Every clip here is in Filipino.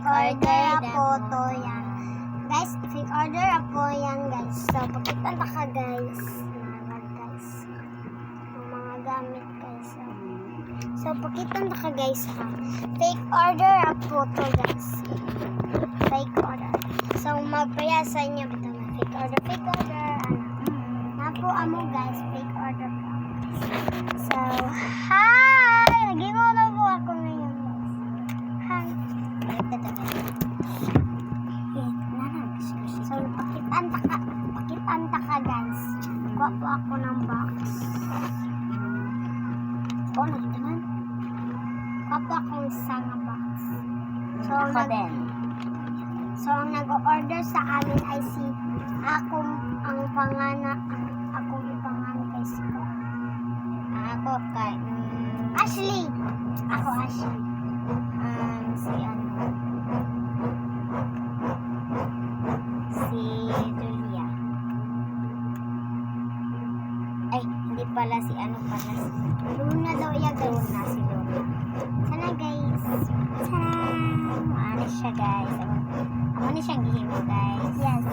order ako to yan. Guys, fake order ako yan guys. So, pakita na ka guys. Guys. Ang mga gamit guys. So, pakita na ka guys ha. Fake order ako to guys. Fake order. So, magpayasan niyo ito na. Fake order. Napo amo guys. Fake order po. So, hi! Naging na po ako ngayon guys. Hi! So, pakitanta ka guys. Kuha po ako ng box. Oh, nakita na. Kuha po akong isang box. So, Ako din. So, ang nag-order sa amin ay si akong ipangalan kay Siko. Ako kay Ashley! Ako Ashley. si si Julia. Ay, hindi pala si pala si Luna daw iya guys. Luna, si Luna. Sana guys. Ano siya guys? Ano ni siyang gihimo guys? Yes.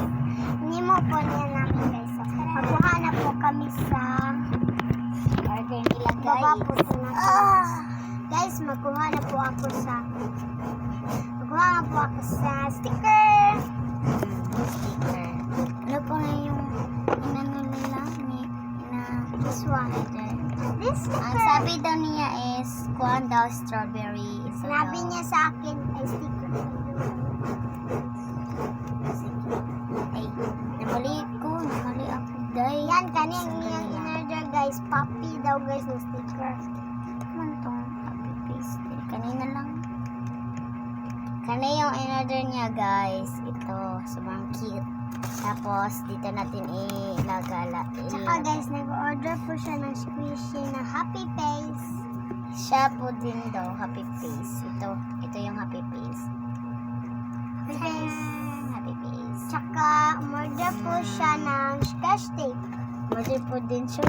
Hindi mo po niya namin guys. So, magkuha na po kami sa Order nila baba guys. po ito na. Guys, magkuha na po ako sa sticker. Sticker. Ano po nga yung inano nila This one. This Ang sticker. sabi daw niya is kuhaan daw strawberry. So, Sinabi niya sa akin ay sticker. ay, namali ako guys. Yan, kanina yung in-order guys. Puppy daw guys ng sticker. Ano tong copy paste? Kanina lang. Kanina yung in-order niya guys. Ito, sobrang cute. Tapos, dito natin ilagala. Tsaka guys, nag-order po siya ng squishy na Happy Face. Siya po din daw, happy face. Ito yung happy face. Happy Face. Happy face. Tsaka, umorder po siya ng scotch tape. Order po din siya.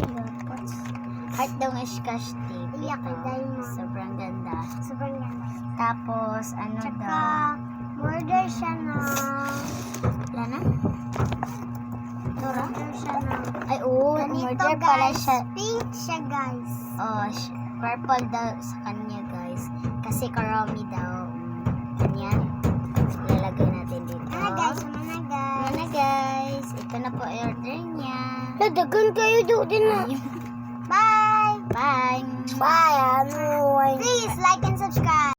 Heart daw ng scotch tape. Iyak kay Ito, Diamond. sobrang ganda. Sobrang ganda. Tapos, ano Tsaka, daw? umorder siya ng... Wala na? Umorder siya ng... Ay, oo. Ganito Order pala guys. siya. Pink siya guys. Oh, purple daw sa kanya, guys. Kasi karami daw. Ganyan. Ilalagay natin dito. Ano guys? Ano na guys? Ano na, guys? Ito na po order niya. Ladagan kayo doon na. Bye! Bye! Bye! Please like and subscribe.